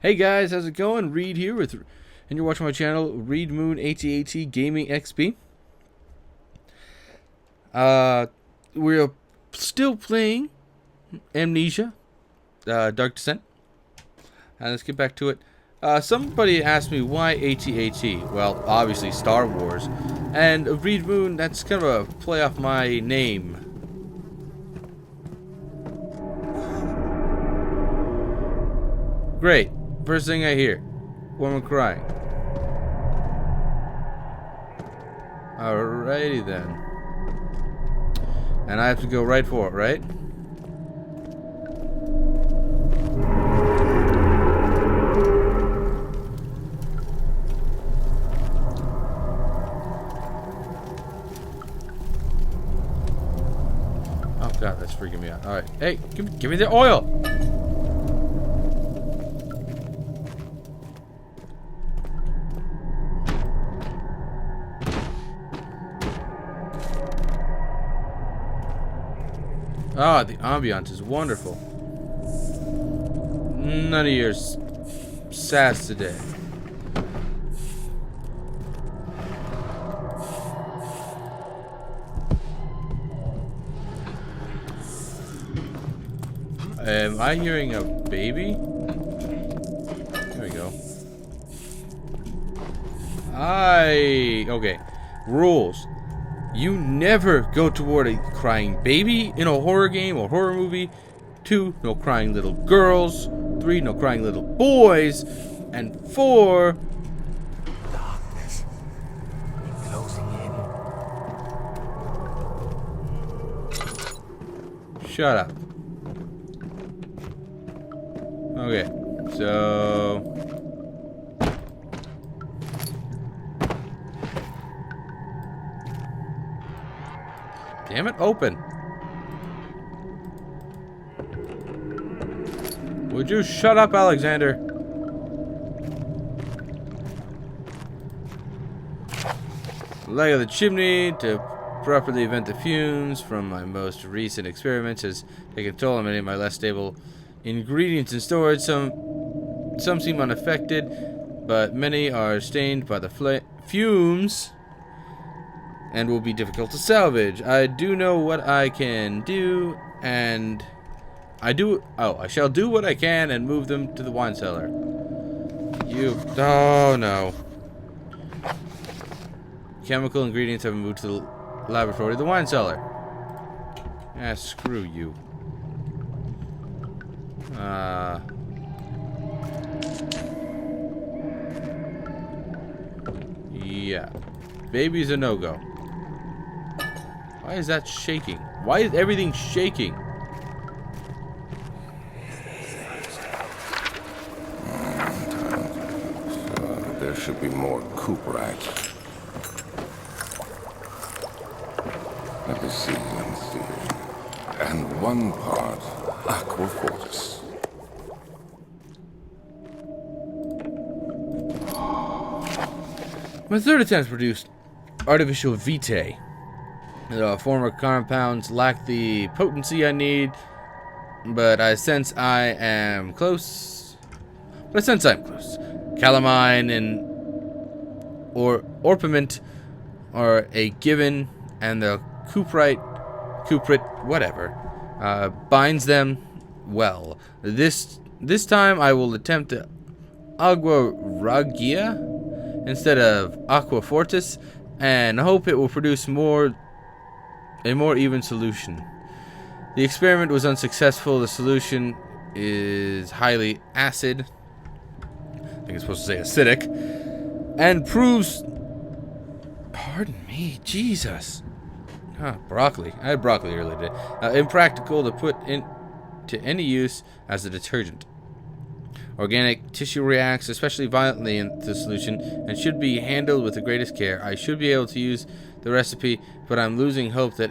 Hey guys, how's it going? Reed here and you're watching my channel, Reed Moon AT Gaming XP. We're still playing Amnesia, Dark Descent. Let's get back to it. Somebody asked me why AT. Well, obviously Star Wars, and Reed Moon. That's kind of a play off my name. Great. First thing I hear, woman crying. Alrighty then. And I have to go right for it, right? Oh god, that's freaking me out. Alright. Hey, give me the oil! Ah, the ambiance is wonderful. None of your sass today. Am I hearing a baby? There we go. Okay. Rules. You never go toward a crying baby in a horror game or horror movie. 2, no crying little girls. 3, no crying little boys. And 4... Darkness. Closing in. Shut up. Okay, so... Damn it, open. Would you shut up, Alexander? Leg of the chimney to properly vent the fumes from my most recent experiments has taken toll on many of my less stable ingredients in storage. Some seem unaffected, but many are stained by the fumes and will be difficult to salvage. I do know what I can do, and I shall do what I can and move them to the wine cellar. Oh no. Chemical ingredients have been moved to the laboratory, the wine cellar. Ah, screw you. Yeah. Baby's a no-go. Why is that shaking? Why is everything shaking? There should be more Cooperite. Let me see. And 1 part Aquafortis. My third attempt produced artificial vitae. The former compounds lack the potency I need, but I sense I am close. Calamine and orpiment are a given, and the cuprit, whatever, binds them well. This time I will attempt the agua ragia instead of aquafortis, and hope it will produce a more even solution. The experiment was unsuccessful. The solution is highly acid. I think it's supposed to say acidic, and proves. Pardon me, Jesus. Broccoli. I had broccoli earlier today. Impractical to put into any use as a detergent. Organic tissue reacts especially violently in the solution and should be handled with the greatest care. I should be able to use the recipe, but I'm losing hope that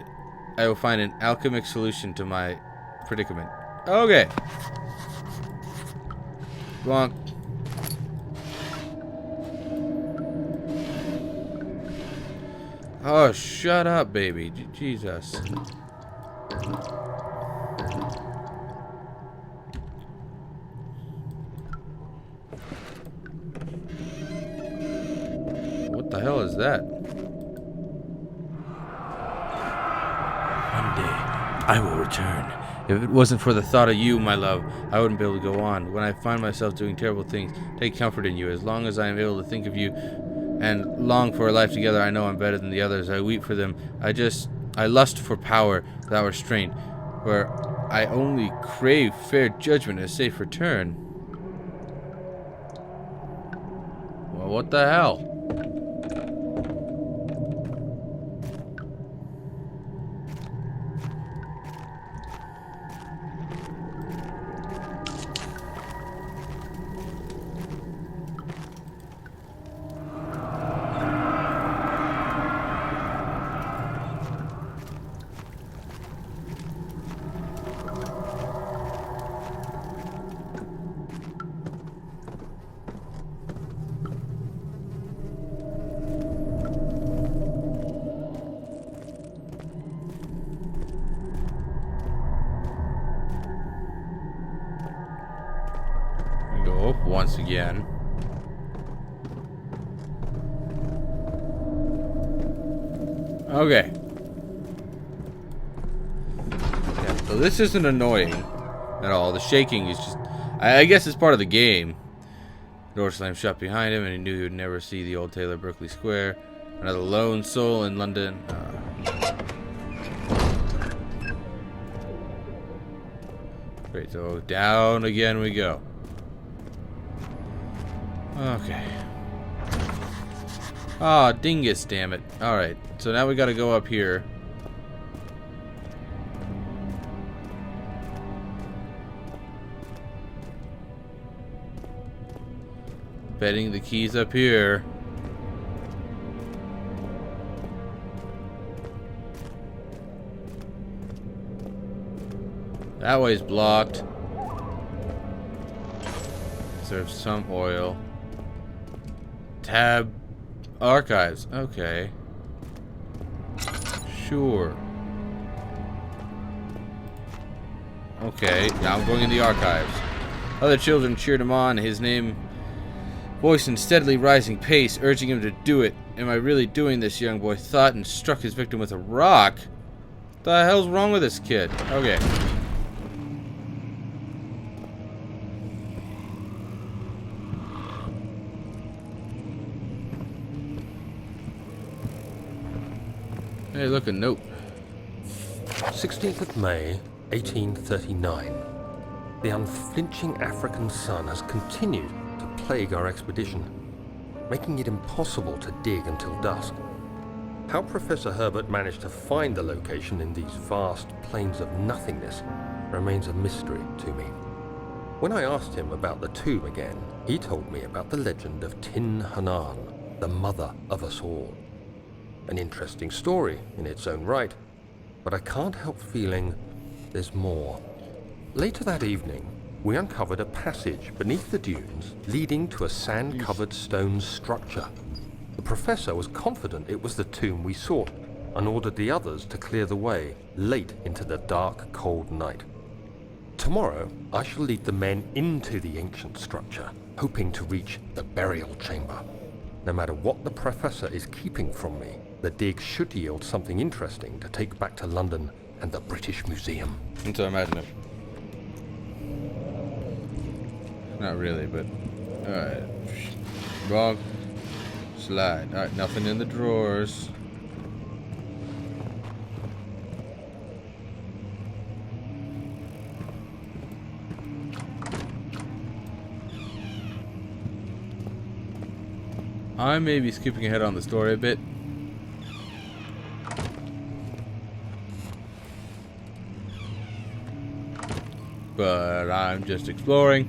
I will find an alchemic solution to my predicament. Okay. Bonk. Oh, shut up, baby. Jesus. the hell is that? One day, I will return. If it wasn't for the thought of you, my love, I wouldn't be able to go on. When I find myself doing terrible things, take comfort in you. As long as I am able to think of you and long for a life together, I know I'm better than the others. I weep for them. I lust for power without restraint, where I only crave fair judgment and a safe return. Well, what the hell? Go up once again. Okay. Yeah, so this isn't annoying at all. The shaking is just... I guess it's part of the game. The door slammed shut behind him, and he knew he would never see the old Taylor Berkeley Square. Another lone soul in London. Great, so down again we go. Okay. Ah, dingus, damn it. Alright, so now we gotta go up here. Betting the keys up here. That way's blocked. Serves some oil. Tab archives. Okay. Sure. Okay, now I'm going in the archives. Other children cheered him on, his name voice in steadily rising pace, urging him to do it. Am I really doing this? Young boy thought and struck his victim with a rock. What the hell's wrong with this kid? Okay. Hey, look, a note. 16th of May, 1839. The unflinching African sun has continued to plague our expedition, making it impossible to dig until dusk. How Professor Herbert managed to find the location in these vast plains of nothingness remains a mystery to me. When I asked him about the tomb again, he told me about the legend of Tin Hanan, the mother of us all. An interesting story in its own right, but I can't help feeling there's more. Later that evening, we uncovered a passage beneath the dunes leading to a sand-covered stone structure. The professor was confident it was the tomb we sought and ordered the others to clear the way late into the dark, cold night. Tomorrow, I shall lead the men into the ancient structure, hoping to reach the burial chamber. No matter what the professor is keeping from me, the dig should yield something interesting to take back to London and the British Museum. That's what I imagine it. Not really, but... Alright. Wrong. Slide. Alright, nothing in the drawers. I may be skipping ahead on the story a bit. But I'm just exploring.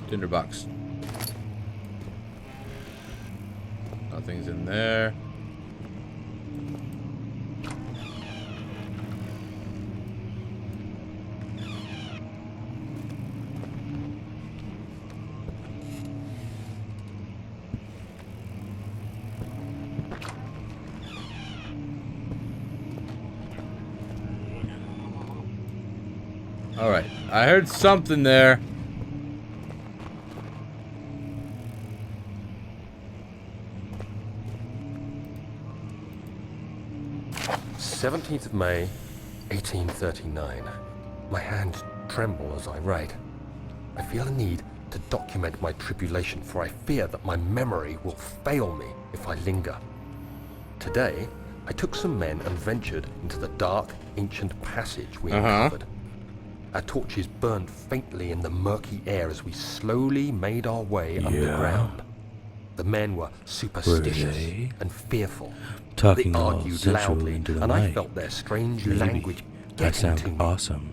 Tinderbox. Nothing's in there. Alright, I heard something there. "17th of May, 1839. My hands tremble as I write. I feel a need to document my tribulation, for I fear that my memory will fail me if I linger. Today, I took some men and ventured into the dark, ancient passage we uncovered. Our torches burned faintly in the murky air as we slowly made our way underground. The men were superstitious and fearful. Talking They all argued sensual loudly, into the and I mic. felt their strange Maybe. language That getting to sounds me. awesome.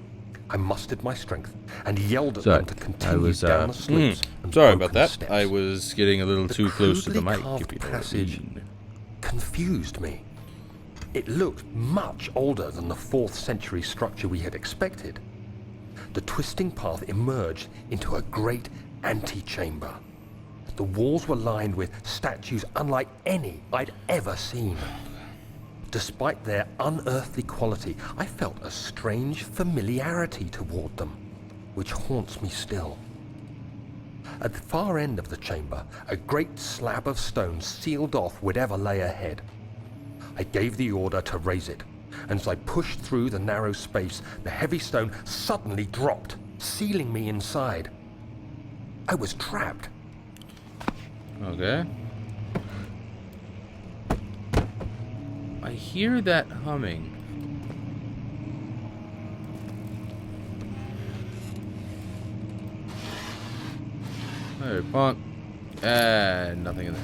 I mustered my strength and yelled at Sorry, them to I continue was down the slopes and sorry broken about that. steps. I was getting a little too close to the crudely mic. carved If you know what I passage mean. confused me. It looked much older than the 4th century structure we had expected. The twisting path emerged into a great antechamber. The walls were lined with statues unlike any I'd ever seen. Despite their unearthly quality, I felt a strange familiarity toward them, which haunts me still. At the far end of the chamber, a great slab of stone sealed off whatever lay ahead. I gave the order to raise it, and as I pushed through the narrow space, the heavy stone suddenly dropped, sealing me inside. I was trapped. Okay. I hear that humming. Hey, punk. Nothing in there.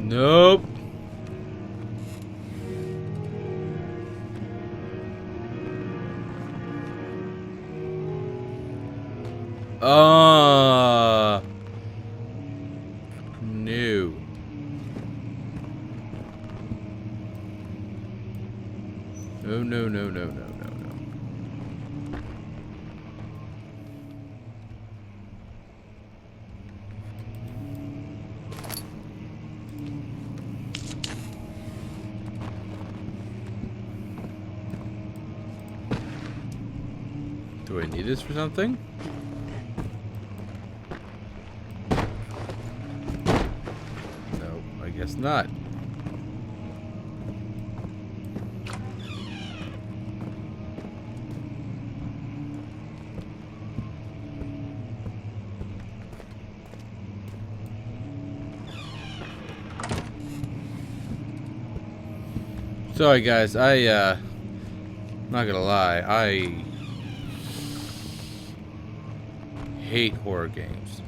Nope. No. No, no, no, no, no, no, no. Do I need this for something? No, I guess not. Sorry guys, not gonna lie, I hate horror games.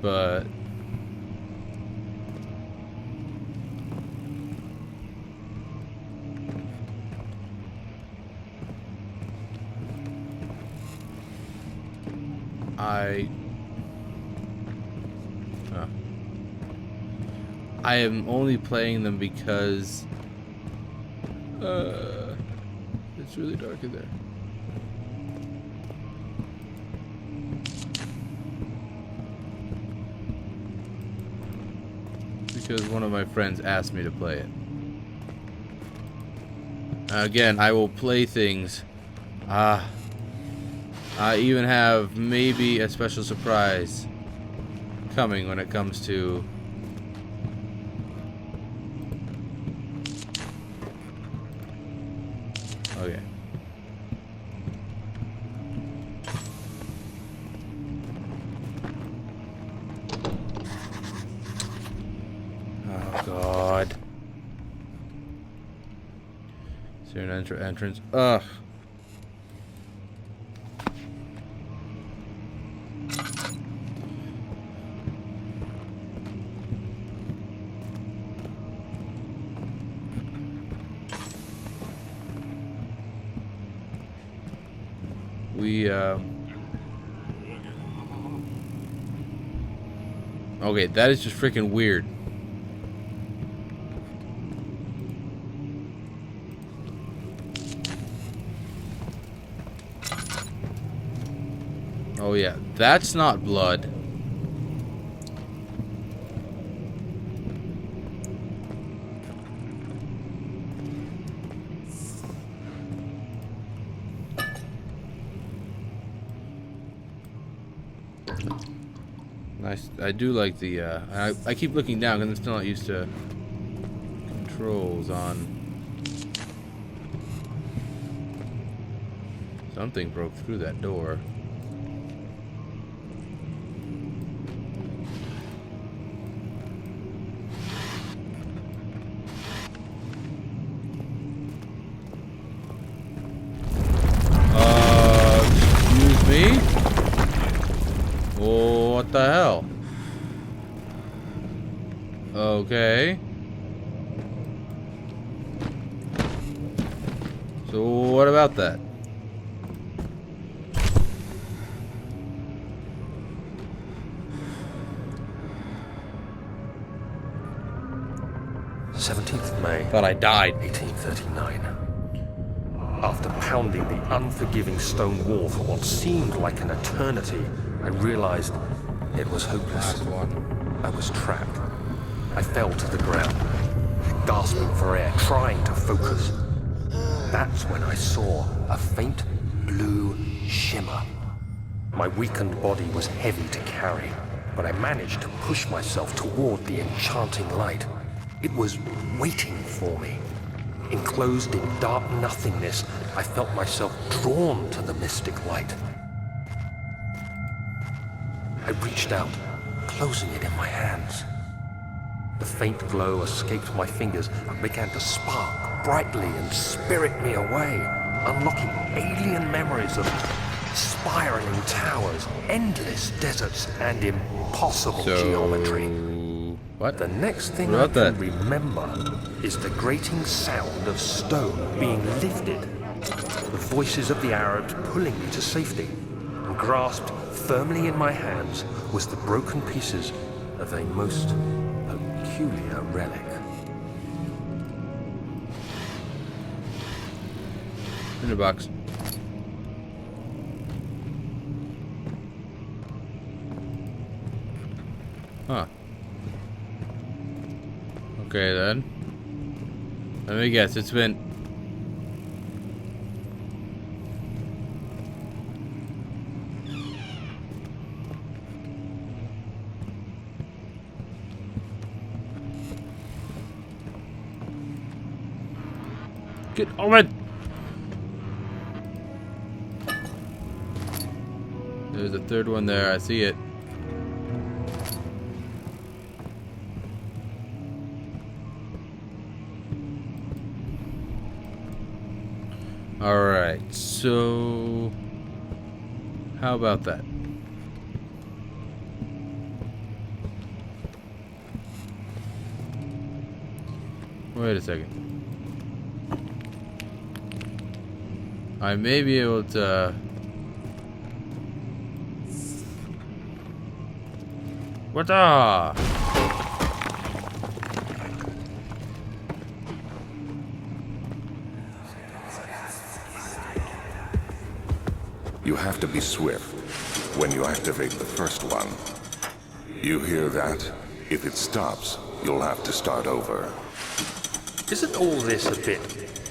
But I am only playing them because it's really dark in there. Because one of my friends asked me to play it. Again, I will play things. I even have maybe a special surprise coming when it comes to okay. Oh God. Is there an entrance? Ugh. Okay, that is just freaking weird. Oh yeah, that's not blood. Nice. I do like the, I keep looking down because I'm still not used to controls on. Something broke through that door. Excuse me? Oh, what the hell? Okay. So what about that? May Thought I died. 1839. After pounding the unforgiving stone wall for what seemed like an eternity, I realized it was hopeless. Last one. I was trapped. I fell to the ground, gasping for air, trying to focus. That's when I saw a faint blue shimmer. My weakened body was heavy to carry, but I managed to push myself toward the enchanting light. It was waiting for me. Enclosed in dark nothingness, I felt myself drawn to the mystic light. I reached out, closing it in my hands. The faint glow escaped my fingers and began to spark brightly and spirit me away, unlocking alien memories of spiraling towers, endless deserts, and impossible geometry. What? The next thing I can remember is the grating sound of stone being lifted, the voices of the Arabs pulling me to safety, and grasped firmly in my hands was the broken pieces of a most peculiar relic. In the box. Huh. Okay then. Let me guess, it's been... Get on it! There's a third one there, I see it. Alright, so... how about that? Wait a second. I may be able to... What the? You have to be swift when you activate the first one. You hear that? If it stops, you'll have to start over. Isn't all this a bit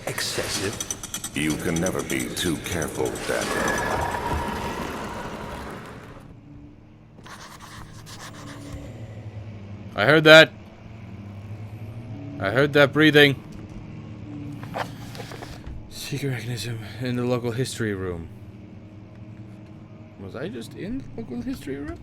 excessive? You can never be too careful, Daniel. I heard that. I heard that breathing. Secret mechanism in the local history room. Was I just in the local history room?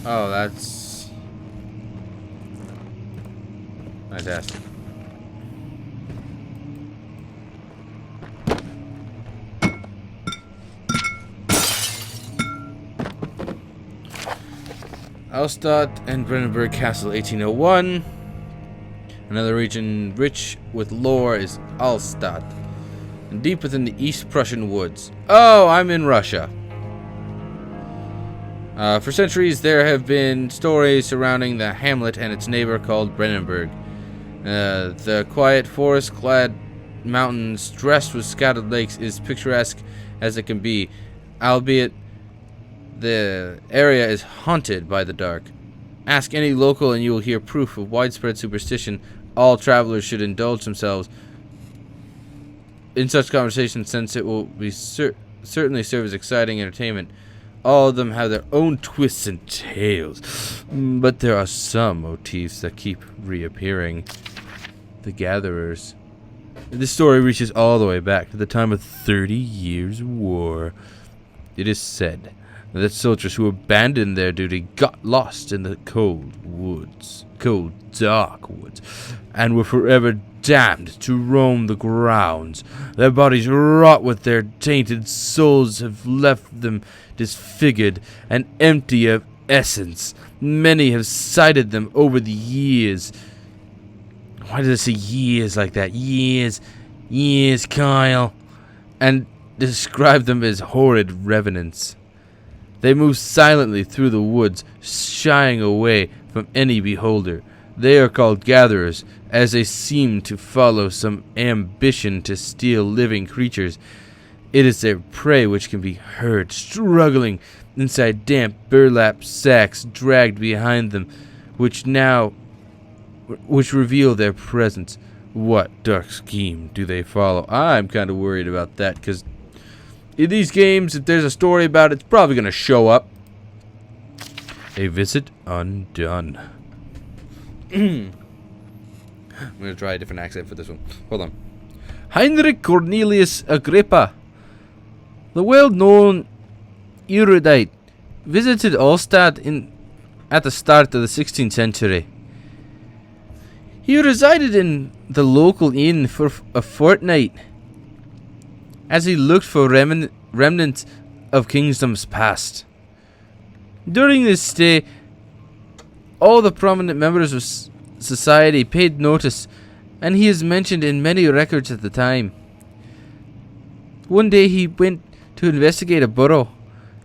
Oh, that's fantastic. Alstadt and Brandenburg Castle, 1801. Another region rich with lore is Alstadt. In deep within the East Prussian woods. Oh, I'm in Russia. For centuries, there have been stories surrounding the hamlet and its neighbor called Brennenburg. The quiet forest-clad mountains dressed with scattered lakes is picturesque as it can be, albeit the area is haunted by the dark. Ask any local and you will hear proof of widespread superstition. All travelers should indulge themselves in such conversations since it will be certainly serve as exciting entertainment. All of them have their own twists and tales, but there are some motifs that keep reappearing. The Gatherers. This story reaches all the way back to the time of 30 Years' War. It is said that soldiers who abandoned their duty got lost in the cold, dark woods, and were forever damned to roam the grounds. Their bodies rot with their tainted souls have left them disfigured and empty of essence. Many have cited them over the years. Why did I say years like that? Years, Kyle. And describe them as horrid revenants. They move silently through the woods, shying away from any beholder. They are called gatherers, as they seem to follow some ambition to steal living creatures. It is their prey which can be heard struggling inside damp burlap sacks dragged behind them, which reveal their presence. What dark scheme do they follow? I'm kind of worried about that, because in these games, if there's a story about it, it's probably going to show up. A Visit Undone. I'm going to try a different accent for this one. Hold on. Heinrich Cornelius Agrippa, the well-known erudite, visited Allstadt at the start of the 16th century. He resided in the local inn for a fortnight as he looked for remnants of kingdoms past. During this stay, all the prominent members of society paid notice, and he is mentioned in many records at the time. One day he went to investigate a burrow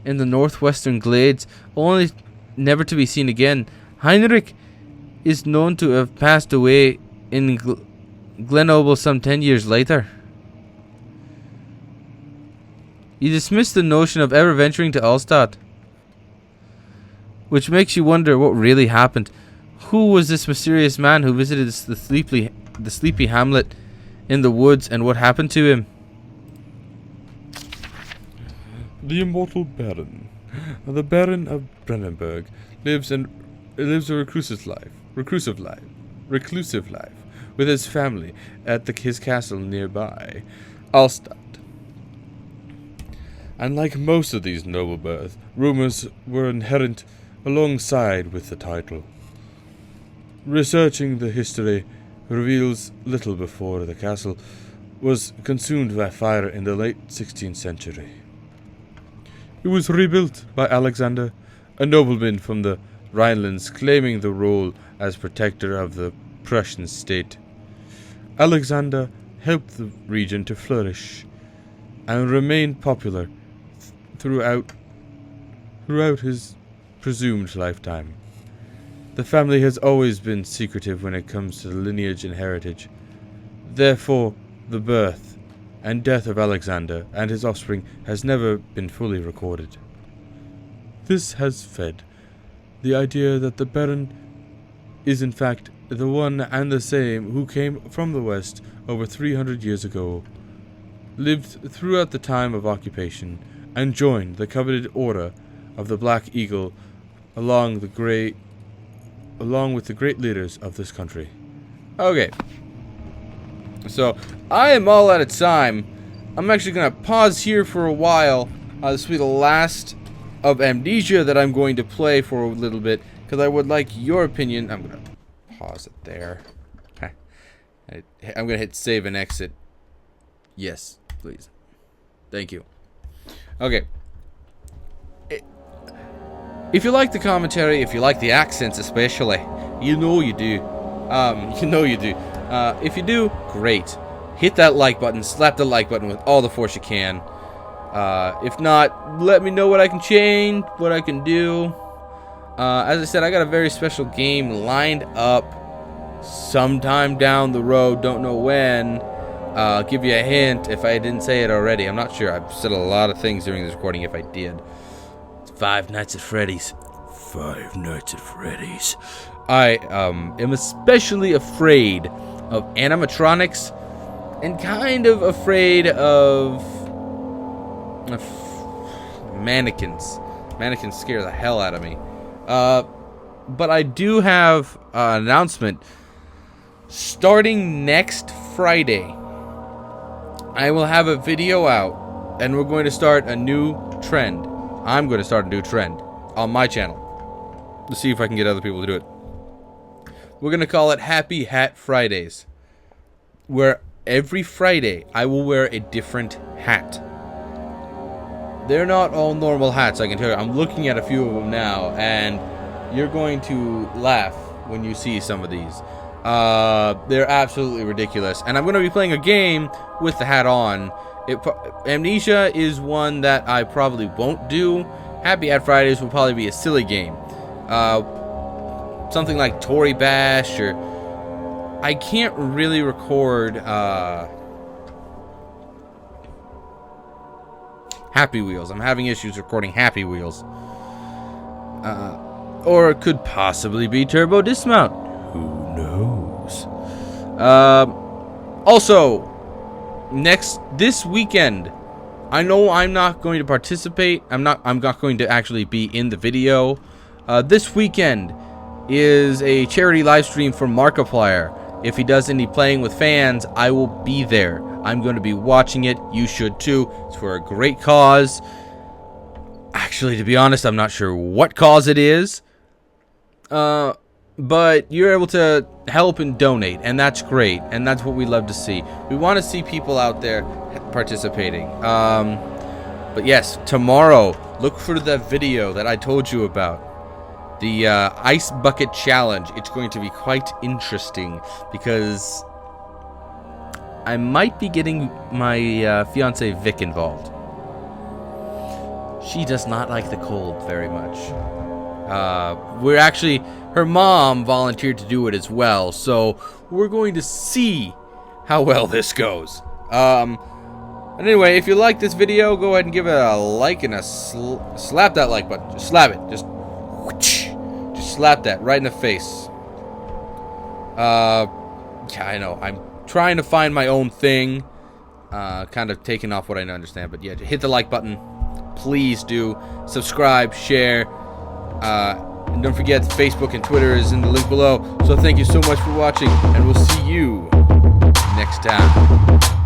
in the northwestern glades, only never to be seen again. Heinrich is known to have passed away in Grenoble some 10 years later. You dismiss the notion of ever venturing to Allstadt, which makes you wonder what really happened. Who was this mysterious man who visited the sleepy hamlet in the woods, and what happened to him? The immortal Baron. The Baron of Brennenburg lives a reclusive life with his family at his castle nearby, Allstadt. And like most of these noble births, rumors were inherent alongside with the title. Researching the history reveals little before the castle was consumed by fire in the late 16th century. It was rebuilt by Alexander, a nobleman from the Rhinelands claiming the role as protector of the Prussian state. Alexander helped the region to flourish and remain popular throughout his presumed lifetime. The family has always been secretive when it comes to lineage and heritage. Therefore, the birth and death of Alexander and his offspring has never been fully recorded. This has fed the idea that the Baron is in fact the one and the same who came from the west over 300 years ago, lived throughout the time of occupation, and joined the coveted Order of the Black Eagle along with the great leaders of this country. Okay. So, I am all out of time. I'm actually going to pause here for a while. This will be the last of Amnesia that I'm going to play for a little bit, because I would like your opinion. I'm going to pause it there. I'm going to hit save and exit. Yes, please. Thank you. Okay. If you like the commentary, if you like the accents especially, you know you do. If you do, great. hit that like button, slap the like button with all the force you can. If not, let me know what I can change, what I can do. As I said, I got a very special game lined up sometime down the road. Don't know when. I'll give you a hint if I didn't say it already. I'm not sure. I've said a lot of things during this recording if I did. It's Five Nights at Freddy's. Five Nights at Freddy's. I am especially afraid of animatronics and kind of afraid of mannequins. Mannequins scare the hell out of me. But I do have an announcement. Starting next Friday, I will have a video out, and we're going to start a new trend. I'm going to start a new trend on my channel. Let's see if I can get other people to do it. We're going to call it Happy Hat Fridays, where every Friday I will wear a different hat. They're not all normal hats, I can tell you. I'm looking at a few of them now, and you're going to laugh when you see some of these. They're absolutely ridiculous. And I'm going to be playing a game with the hat on. Amnesia is one that I probably won't do. Happy Hat Fridays will probably be a silly game. Something like Tory Bash, or I can't really record Happy Wheels. I'm having issues recording Happy Wheels. Or it could possibly be Turbo Dismount. Who knows? Also, this weekend, I know I'm not going to participate. I'm not going to actually be in the video. This weekend is a charity live stream for Markiplier. If he does any playing with fans, I will be there. I'm going to be watching it. You should too. It's for a great cause. Actually, to be honest, I'm not sure what cause it is. But you're able to help and donate, and that's great, and that's what we love to see. We want to see people out there participating. But yes, tomorrow, look for the video that I told you about. The Ice Bucket Challenge. It's going to be quite interesting, because I might be getting my fiance Vic involved. She does not like the cold very much. Her mom volunteered to do it as well, so we're going to see how well this goes. And anyway, if you like this video, go ahead and give it a like and a slap that like button. Just slap it. Just slap that right in the face. Yeah, I know. I'm trying to find my own thing. Kind of taking off what I understand, but yeah, hit the like button. Please do. Subscribe, share. And don't forget, Facebook and Twitter is in the link below. So thank you so much for watching, and we'll see you next time.